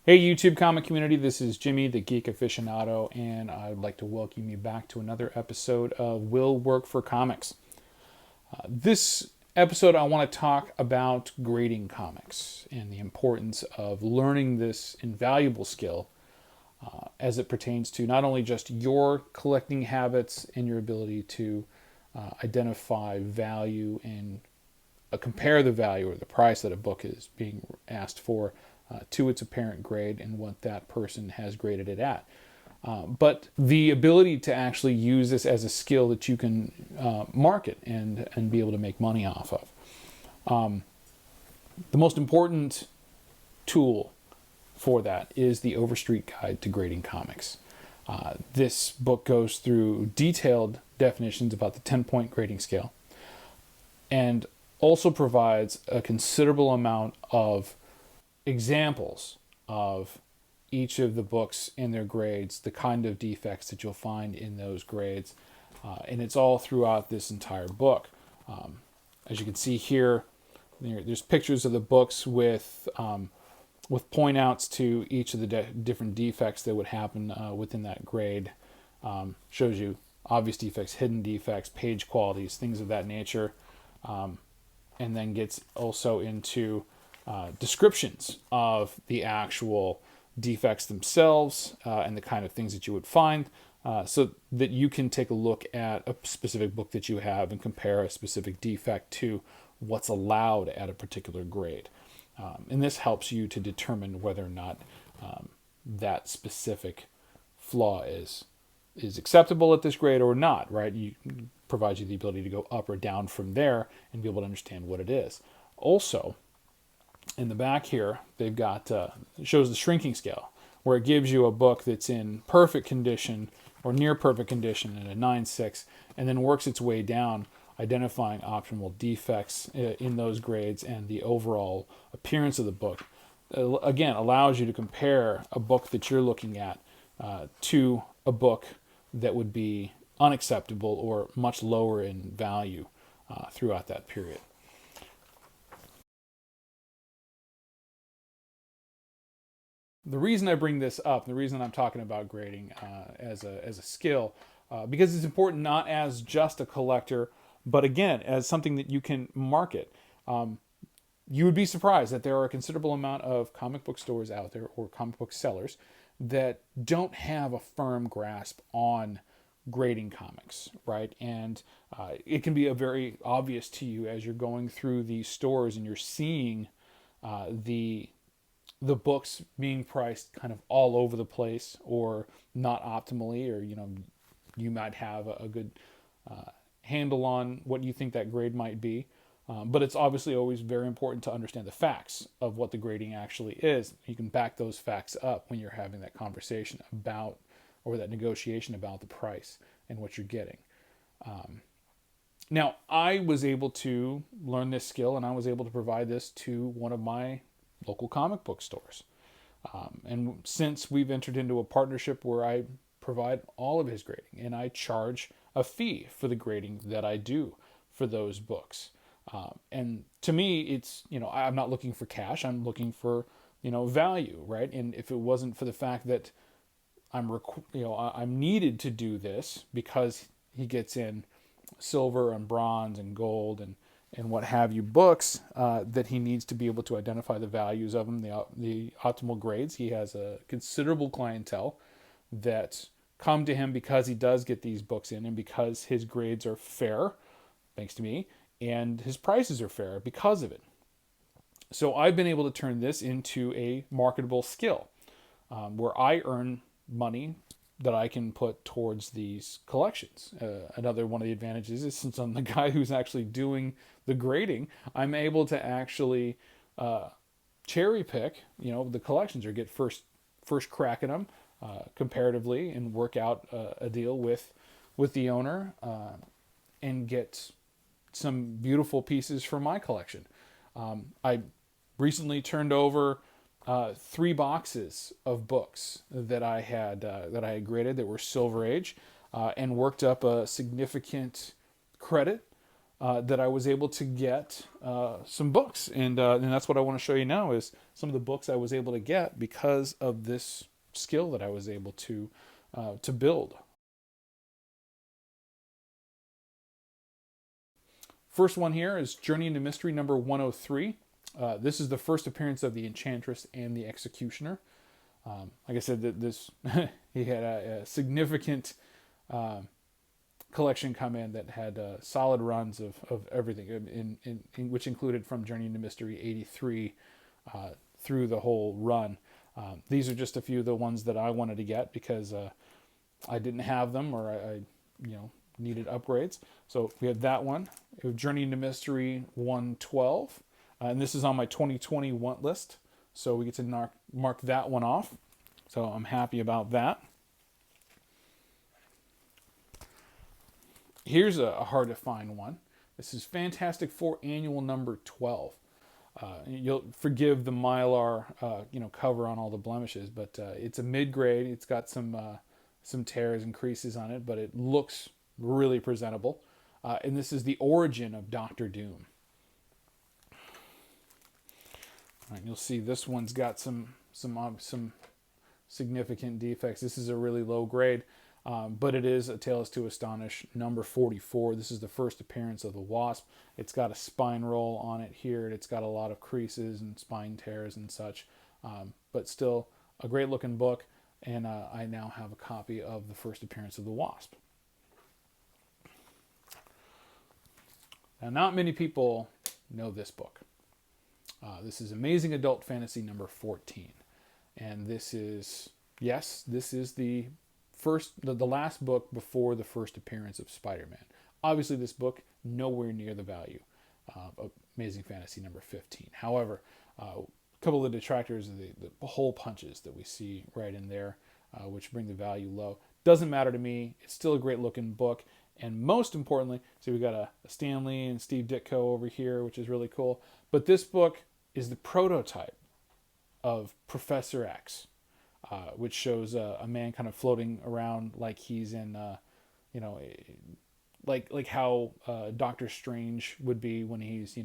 Hey YouTube comic community, this is Jimmy, the Geek Aficionado, and I'd like to welcome you back to another episode of Will Work for Comics. This episode I want to talk about grading comics and the importance of learning this invaluable skill as it pertains to not only just your collecting habits and your ability to identify value and compare the value or the price that a book is being asked for to its apparent grade and what that person has graded it at. But the ability to actually use this as a skill that you can market and be able to make money off of. The most important tool for that is the Overstreet Guide to Grading Comics. This book goes through detailed definitions about the 10-point grading scale and also provides a considerable amount of examples of each of the books and their grades, the kind of defects that you'll find in those grades, and it's all throughout this entire book. As you can see here, there's pictures of the books with point outs to each of the different defects that would happen within that grade. Shows you obvious defects, hidden defects, page qualities, things of that nature, and then gets also into descriptions of the actual defects themselves and the kind of things that you would find, so that you can take a look at a specific book that you have and compare a specific defect to what's allowed at a particular grade. And this helps you to determine whether or not that specific flaw is acceptable at this grade or not, right? You provides you the ability to go up or down from there and be able to understand what it is. Also, in the back here, they've got it shows the shrinking scale, where it gives you a book that's in perfect condition or near perfect condition in a 9.6, and then works its way down, identifying optimal defects in those grades and the overall appearance of the book. Again, allows you to compare a book that you're looking at to a book that would be unacceptable or much lower in value throughout that period. The reason I bring this up, the reason I'm talking about grading as a skill, because it's important not as just a collector, but again, as something that you can market. You would be surprised that there are a considerable amount of comic book stores out there or comic book sellers that don't have a firm grasp on grading comics, right? And it can be very obvious to you as you're going through these stores and you're seeing the books being priced kind of all over the place or not optimally, or you might have a good handle on what you think that grade might be, but it's obviously always very important to understand the facts of what the grading actually is. You can back those facts up when you're having that conversation about, or that negotiation about the price and what you're getting. Now, I was able to learn this skill and I was able to provide this to one of my local comic book stores. And since we've entered into a partnership where I provide all of his grading and I charge a fee for the grading that I do for those books. And to me, it's, I'm not looking for cash. I'm looking for, value, right? And if it wasn't for the fact that I'm needed to do this because he gets in silver and bronze and gold and what have you books that he needs to be able to identify the values of them, the optimal grades. He has a considerable clientele that come to him because he does get these books in and because his grades are fair, thanks to me, and his prices are fair because of it. So I've been able to turn this into a marketable skill where I earn money that I can put towards these collections. Another one of the advantages is, since I'm the guy who's actually doing the grading, I'm able to actually cherry pick, the collections, or get first crack at them comparatively, and work out a deal with the owner and get some beautiful pieces for my collection. I recently turned over 3 boxes of books that I had graded that were Silver Age, and worked up a significant credit that I was able to get some books, and that's what I want to show you now is some of the books I was able to get because of this skill that I was able to build. First one here is Journey into Mystery number 103. This is the first appearance of the Enchantress and the Executioner. Like I said, that this he had a significant collection come in that had solid runs of everything, in which included from Journey into Mystery 83 through the whole run. These are just a few of the ones that I wanted to get because I didn't have them, or I needed upgrades. So we have that one. We have Journey into Mystery 112, and this is on my 2020 want list. So we get to mark that one off. So I'm happy about that. Here's a hard to find one. This is Fantastic Four Annual number 12. You'll forgive the Mylar, cover on all the blemishes, but it's a mid-grade. It's got some tears and creases on it, but it looks really presentable. And this is the origin of Doctor Doom. All right, you'll see this one's got some significant defects. This is a really low grade, but it is a Tales to Astonish number 44. This is the first appearance of the Wasp. It's got a spine roll on it here, and it's got a lot of creases and spine tears and such, but still a great looking book. And I now have a copy of the first appearance of the Wasp. Now, not many people know this book. This is Amazing Adult Fantasy number 14. And this is the last book before the first appearance of Spider-Man. Obviously, this book, nowhere near the value of Amazing Fantasy number 15. However, a couple of detractors, the hole punches that we see right in there, which bring the value low. Doesn't matter to me. It's still a great looking book. And most importantly, so we got a Stan Lee and Steve Ditko over here, which is really cool. But this book is the prototype of Professor X, which shows a man kind of floating around like he's in, like how Doctor Strange would be when he's,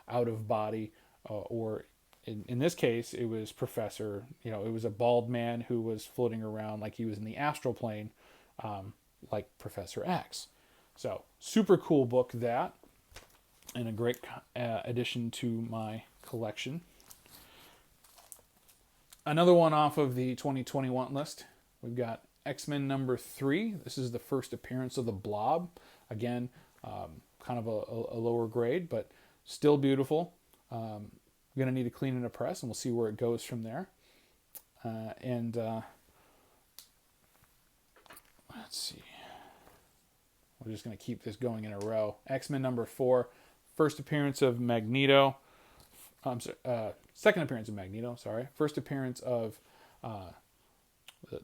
out of body, or in this case, it was Professor, it was a bald man who was floating around like he was in the astral plane, like Professor X. So, super cool book, that, and a great addition to my collection. Another one off of the 2021 list, we've got X-Men number 3. This is the first appearance of the Blob. Again, kind of a lower grade, but still beautiful. I'm going to need to clean and a press, and we'll see where it goes from there. Let's see. We're just going to keep this going in a row. X-Men number 4, first appearance of Magneto. Second appearance of Magneto, sorry. First appearance of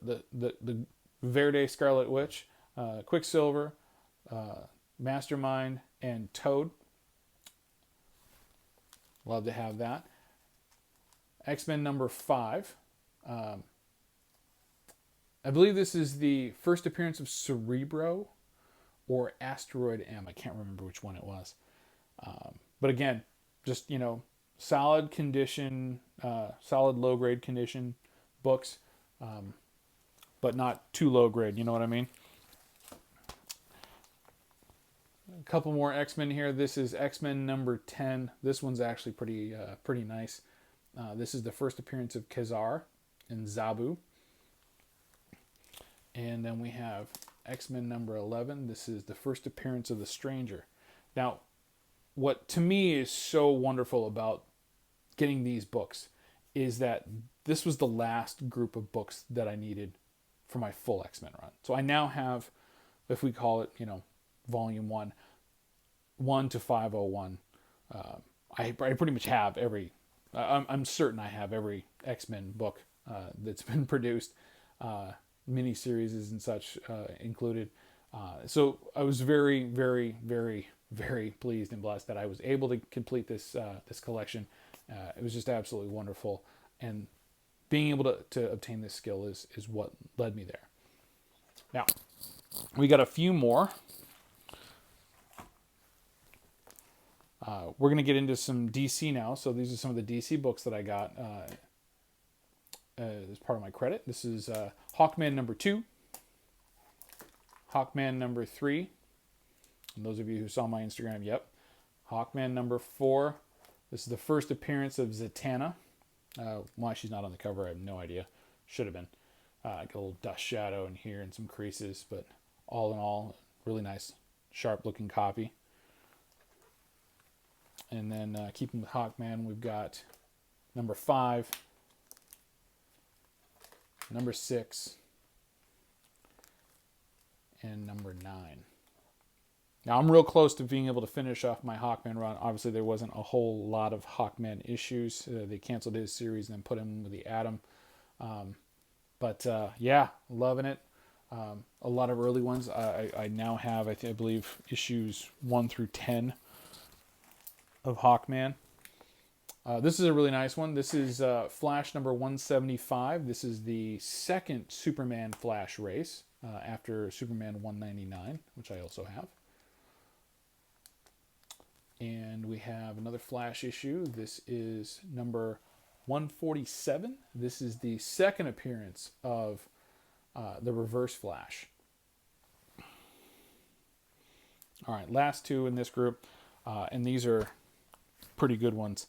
the Verde Scarlet Witch, Quicksilver, Mastermind, and Toad. Love to have that. X-Men number 5. I believe this is the first appearance of Cerebro or Asteroid M. I can't remember which one it was. But again, just, solid condition, solid low grade condition books, but not too low grade. You know what I mean? A couple more X-Men here. This is X-Men number 10. This one's actually pretty nice. This is the first appearance of Kazar and Zabu. And then we have X-Men number 11. This is the first appearance of the Stranger. Now, what to me is so wonderful about getting these books is that this was the last group of books that I needed for my full X-Men run. So I now have, if we call it, volume 1 to 501. I pretty much have every, I'm certain I have every X-Men book that's been produced, miniseries and such included. So I was very, very, very, very pleased and blessed that I was able to complete this collection. It was just absolutely wonderful, and being able to obtain this skill is what led me there. Now, we got a few more. We're going to get into some DC now. So these are some of the DC books that I got as part of my credit. This is Hawkman number 2, Hawkman number 3. And those of you who saw my Instagram, yep. Hawkman number 4. This is the first appearance of Zatanna. Why she's not on the cover, I have no idea. Should have been. Got a little dust shadow in here and some creases, but all in all, really nice, sharp-looking copy. And then keeping with Hawkman, we've got number 5, number 6, and number 9. Now, I'm real close to being able to finish off my Hawkman run. Obviously, there wasn't a whole lot of Hawkman issues. They canceled his series and then put him with the Atom. But yeah, loving it. A lot of early ones. I now have, I believe, issues 1 through 10 of Hawkman. This is a really nice one. This is Flash number 175. This is the second Superman Flash race after Superman 199, which I also have. And we have another Flash issue. This is number 147. This is the second appearance of the Reverse Flash. All right, last two in this group, and these are pretty good ones.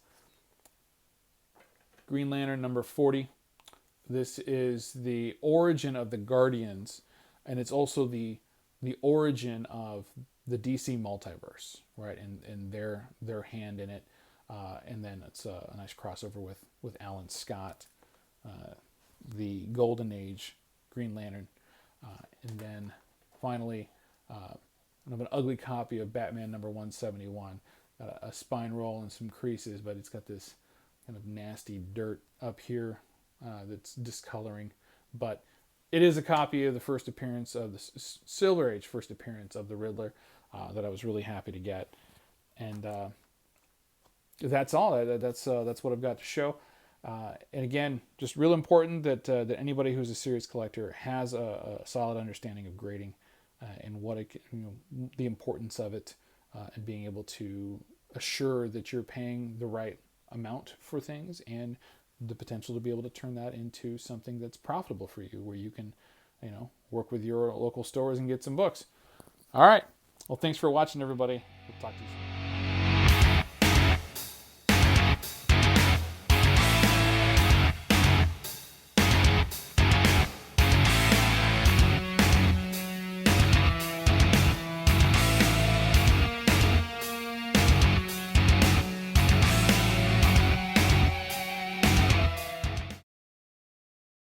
Green Lantern number 40. This is the origin of the Guardians, and it's also the origin of the DC multiverse, right? And their hand in it, and then it's a nice crossover with Alan Scott, the Golden Age Green Lantern, and then finally an ugly copy of Batman number 171, a spine roll and some creases, but it's got this kind of nasty dirt up here that's discoloring, but it is a copy of the first appearance of the Silver Age first appearance of the Riddler that I was really happy to get, and that's all. That's what I've got to show. And again, just real important that anybody who's a serious collector has a solid understanding of grading and what the importance of it, and being able to assure that you're paying the right amount for things and the potential to be able to turn that into something that's profitable for you, where you can, work with your local stores and get some books. All right. Well, thanks for watching, everybody. We'll talk to you soon.